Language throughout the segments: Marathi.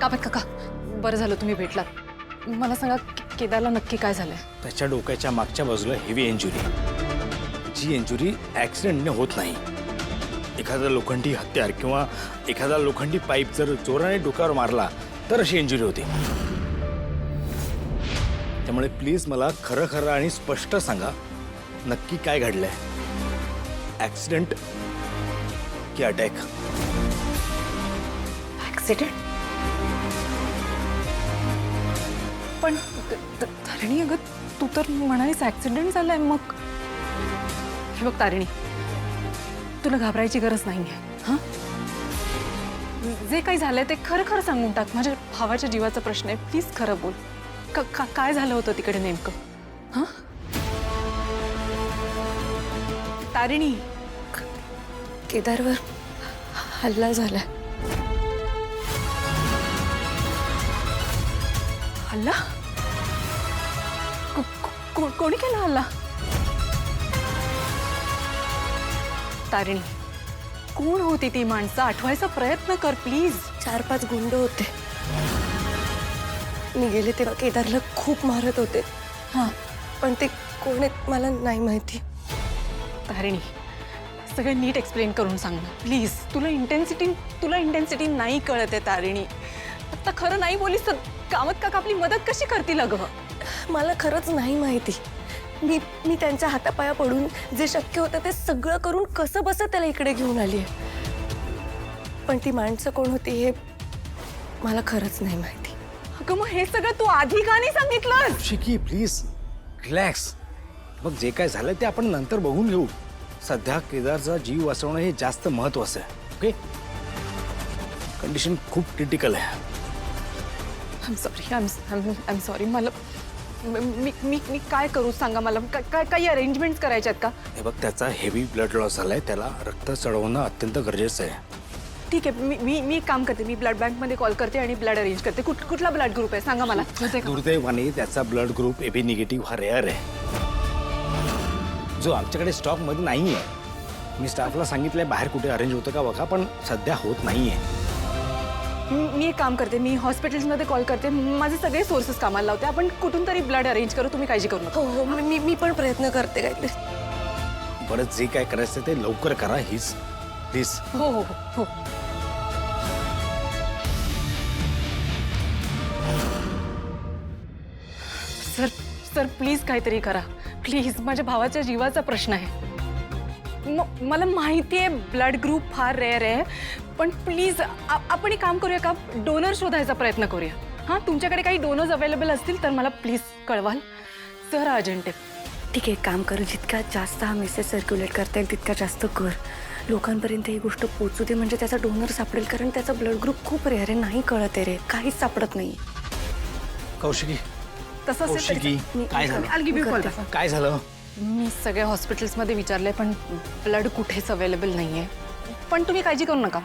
कामत काका, बरं झालं तुम्ही भेटलात. मला सांगा केदारला नक्की काय झालंय? त्याच्या डोक्याच्या मागच्या बाजूला हेवी इंजुरी, जी इंजुरी ॲक्सिडेंटने होत नाही. एखादा लोखंडी हत्यार किंवा एखादा लोखंडी पाईप जर जोराने डोक्यावर मारला तर अशी इंजुरी होते. त्यामुळे प्लीज मला खरं खरं आणि स्पष्ट सांगा, नक्की काय घडलंय? ॲक्सिडेंट की अटॅक? ऍक्सिडेंट? पण तारिणी, अगं तू तर म्हणालीस ऍक्सिडेंट झालाय. मग हे बघ तारिणी, तुला घाबरायची गरज नाहीये. हा, जे काही झालंय ते खरं खरं सांगून टाक. माझ्या भावाच्या जीवाचा प्रश्न आहे, प्लीज खरं बोल. काय झालं होतं तिकडे नेमकं? हा तारिणी, केदारवर हल्ला झाला. हल्ला? कोणी केला हल्ला? तारिणी, कोण होती ती माणसं? आठवायचा प्रयत्न कर प्लीज. 4-5 गुंड होते. मी गेले तेव्हा केदारला खूप मारत होते. हां, पण ते कोण आहेत मला नाही माहिती. तारिणी, सगळं नीट एक्सप्लेन करून सांग ना प्लीज. तुला इंटेन्सिटी नाही कळत आहे तारिणी. आता खरं नाही बोलीस तर कामत काका आपली मदत कशी करतील अगं? मला खरंच नाही माहिती. मी त्यांच्या हातापाया पडून जे शक्य होतं ते सगळं करून कसं बसं त्याला इकडे घेऊन आली आहे. पण ती माणसं कोण होती हे मला खरंच नाही माहिती. अगं मग हे सगळं तू आधी का नाही सांगितलं? शिकी प्लीज रिलॅक्स. मग जे काय झालं ते आपण नंतर बघून घेऊ. सध्या केदारचा जीव वाचवणं हे जास्त महत्वाचं आहे. ओके, कंडिशन खूप क्रिटिकल आहे. I am sorry. मला मी काय करू सांगा मला? काही अरेंजमेंट्स करायचे आहेत का? हे बघ, त्याचा हेवी ब्लड लॉस झालाय, त्याला रक्त चढवणं अत्यंत गरजेचं आहे. ठीक आहे, मी एक काम करते. मी ब्लड बँकमध्ये कॉल करते आणि ब्लड अरेंज करते. कुठला ब्लड ग्रुप आहे सांगा मला. दुर्दैवाने त्याचा ब्लड ग्रुप AB निगेटिव्ह हा रेअर आहे, जो आमच्याकडे स्टॉक मध्ये नाहीये. मी स्टाफला सांगितलंय बाहेर कुठे अरेंज होतं का बघा, पण सध्या होत नाहीये. मी एक काम करते, मी हॉस्पिटल्समध्ये कॉल करते. माझे सगळे सोर्सेस कामाला लावते. आपण कुठून तरी ब्लड अरेंज करू. तुम्ही काळजी करू नका. हो, मी पण प्रयत्न करते काहीतरी. बरं, जे काय करायचं ते लवकर करा हीच प्लीज. हो हो हो. सर प्लीज काहीतरी करा प्लीज. माझ्या भावाच्या जीवाचा प्रश्न आहे. मला माहिती आहे ब्लड ग्रुप फार रेअर आहे, पण प्लीज आपण एक काम करूया का? डोनर शोधायचा प्रयत्न करूया. हां, तुमच्याकडे काही डोनर्स अवेलेबल असतील तर मला प्लीज कळवाल. सर अर्जंट आहे. ठीक आहे, काम कर. जितका जास्त हा मेसेज सर्क्युलेट करता येईल तितका जास्त कर. लोकांपर्यंत ही गोष्ट पोचू दे, म्हणजे त्याचा डोनर सापडेल. कारण त्याचा ब्लड ग्रुप खूप रेअर आहे. नाही कळत आहे रे, काहीच सापडत नाही. कौशिकी, तसं कौशिकी, काय झालं? काय झालं? मी सगळ्या हॉस्पिटल्समध्ये विचारले पण ब्लड कुठेच अवेलेबल नाही आहे. पण तुम्ही काळजी करू नका.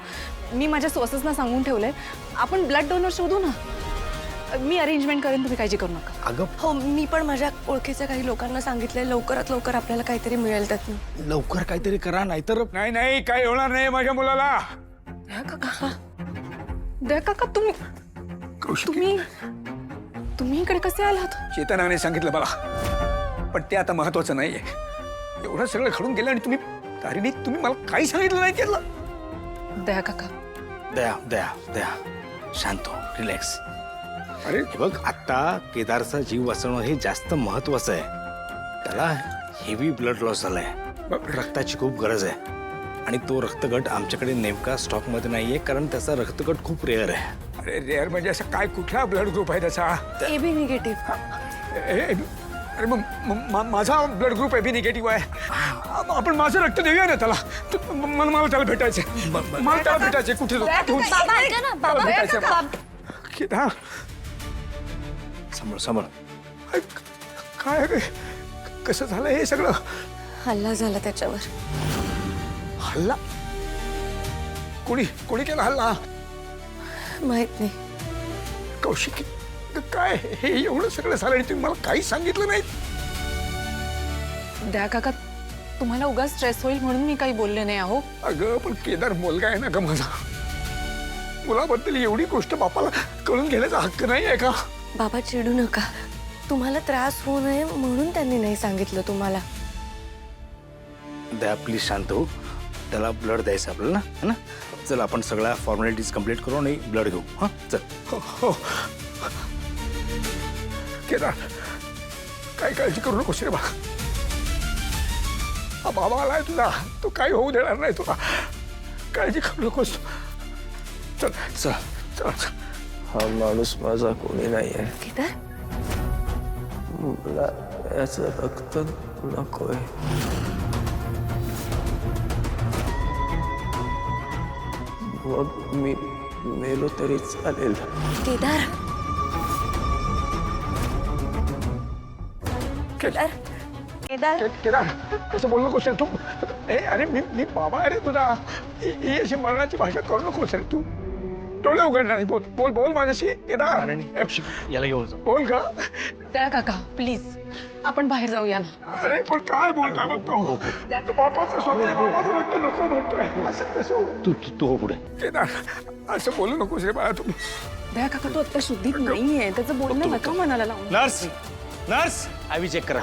मी माझ्या सोर्सेसना सांगून ठेवलंय, आपण ब्लड डोनर शोधू ना. मी अरेंजमेंट करेन, तुम्ही काळजी करू नका. अगं हो, मी पण माझ्या ओळखीच्या काही लोकांना सांगितलंय. लवकरात लवकर आपल्याला काहीतरी मिळेल त्यातून. लवकर काहीतरी करा, नाहीतर नाही काय होणार नाही माझ्या मुलाला. दया काका, तुम्ही इकडे कसे आलात? चेतनाने सांगितलं मला, पण ते आता महत्वाचं नाहीये. एवढं सगळं घडून गेलं आणि तारिणी तुम्ही मला काही सांगितलं नाही केलं. दया काका, दया शांत हो, रिलॅक्स. अरे हे बघ, आता केदारचा जीव वाचवणं हे जास्त महत्वाचं आहे. त्याला हेवी ब्लड लॉस झालाय, रक्ताची खूप गरज आहे. आणि तो रक्तगट आमच्याकडे नेमका स्टॉक मध्ये नाहीये, कारण त्याचा रक्तगट खूप रेअर आहे. अरे रेअर म्हणजे असं काय, कुठला ब्लड ग्रुप आहे त्याचा? AB negative. अरे मग माझा ब्लड ग्रुप AB निगेटिव्ह आहे. आपण माझं रक्त देऊया ना त्याला. मला त्याला भेटायचंय. मला त्याला भेटायचंय. कुठे भेटायचं? केदार, समोर काय कसं झालं हे सगळं? हल्ला झाला त्याच्यावर. हल्ला? कोणी केला हल्ला? माहित नाही. कौशिकी, काय हे एवढं सगळं झालं आणि तुम्ही मला काही सांगितलं नाही? दया काका, तुम्हाला उगाच स्ट्रेस होईल म्हणून मी काही बोलले नाही. आहो अगं, पण केदार मुलगा आहे ना ग माझा. मुलाबद्दल एवढी गोष्ट बापाला कळून घेण्याचा हक्क नाही आहे का? बाबा चिडू नका, तुम्हाला त्रास होऊ नये म्हणून त्यांनी नाही सांगितलं तुम्हाला. दया प्लीज शांत हो. त्याला ब्लड द्यायचं आपल्याला है ना. चल आपण सगळ्या फॉर्मॅलिटीज कम्प्लीट करू आणि ब्लड घेऊ. हां चल. हो. केदार, काय काळजी करू नकोस रे बा. हा बाबा आलाय तुझा, तो काही होऊ देणार नाही तुला. काळजी करू नकोस. चल चल. चल. हा माणूस माझा कोणी नाही आहे. केदार, मला याचं रक्त नकोय. मग मी मेलो तरी चालेल. केदार, केदार, केदार. केदार, असं बोलू नकोस रे तू. अरे मी बाबा आहे रे तुझा. ही अशी मरणाची भाषा करू नकोस रे तू. डोळे उघडणार नाही. बोल बोल बोल माझ्याशी. केदार, याला घेऊन बोल का? दया काका प्लीज आपण बाहेर जाऊया ना. अरे पण काय बोलतोय मग तो? तो बापाचं स्वतः बापाचं रक्त नको म्हणतोय. असं कसं होऊ? तू हो पुढे. केदार, असं बोलू नकोस रे बाळा तू. दया काका तो आता शुद्धीत नाहीये, त्याचं बोलणं नका मनाला लावून. नर्स नर्स आय चेक करा.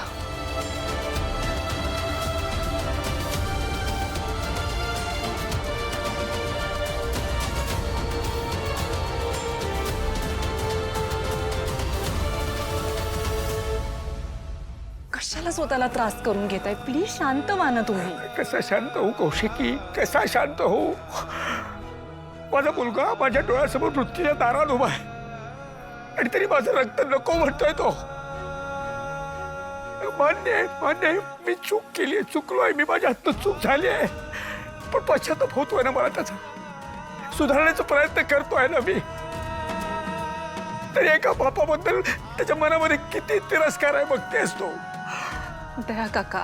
कशाला स्वतःला त्रास करून घेताय? प्लीज शांत व्हा ना तुम्ही. कसा शांत होऊ कौशिकी, कसा शांत होऊ? माझा मुलगा माझ्या डोळ्यासमोर मृत्यूच्या दारात उभा आहे आणि तरी माझं रक्त नको म्हणतोय तो. मान्य आहे, मी चूक केली आहे, चुकलोय मी, माझ्या हातून चूक झाली आहे. पण पश्चाताप होतोय ना मला त्याचा. सुधारण्याचा प्रयत्न करतोय ना मी. तरी एका बापाबद्दल त्याच्या मनामध्ये किती तिरस्कार आहे बघतेस तो. दया काका,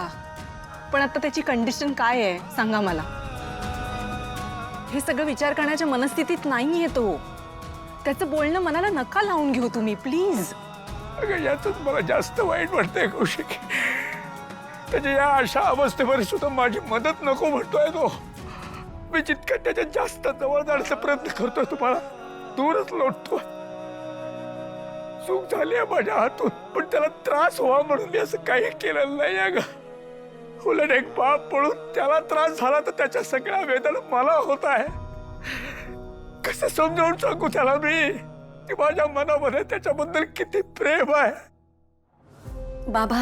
पण आता त्याची कंडिशन काय आहे सांगा मला. हे सगळं विचार करण्याच्या मनस्थितीत नाहीये तो. त्याचं बोलणं मनाला नका लावून घेऊ तुम्ही प्लीज. अगं यातच मला जास्त वाईट वाटतंय कौशिकी. त्याच्या या अशा अवस्थेवर सुद्धा माझी मदत नको म्हणतोय तो. मी जितकं त्याच्या जास्त जवळ जाण्याचा प्रयत्न करतोय तुम्हाला दूरच लोटतोय. चूक झाली आहे माझ्या हातून, पण त्याला त्रास व्हावा म्हणून मी असं काही केलेलं नाही आहे ग. उलट एक बाप पडून त्याला त्रास झाला तर त्याच्या सगळ्या वेदना मला होत आहे. कसं समजावून सांगू त्याला मी की माझ्या मनामध्ये त्याच्याबद्दल किती प्रेम आहे. बाबा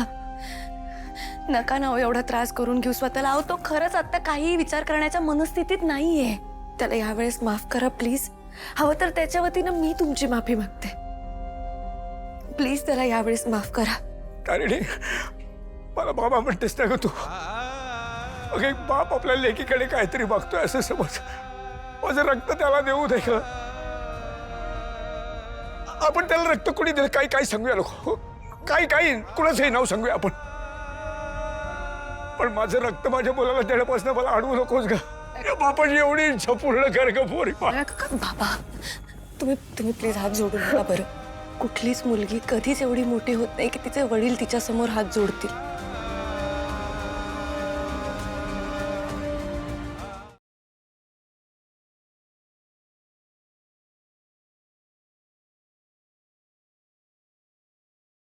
नका ना हो एवढा त्रास करून घेऊ स्वतःला. अहो तो खरंच आता काही विचार करण्याच्या मनस्थितीत नाहीये. त्याला यावेळेस माफ करा प्लीज. हवं तर त्याच्या वतीनं मी तुमची माफी मागते. प्लीज त्याला यावेळेस माफ करा. तारिणी, मला बाबा म्हणतेस ना ग तू. अगं एक बाप आपल्या लेकीकडे काहीतरी बघतोय असं समज. माझं रक्त त्याला देऊ दे का? आपण त्याला रक्त कोणी दिलं काही सांगूया नको. काही कुणाचंही नाव सांगूया आपण. पण माझं रक्त माझ्या मुलाला देण्यापासून मला अडवू नकोस ग. बापाची एवढी इच्छा पूर्ण कर ग पोरी. बाबा तुम्ही प्लीज हात जोडू नका बरं. कुठलीच मुलगी कधीच एवढी मोठी होत नाही की तिचे वडील तिच्या समोर हात जोडतील.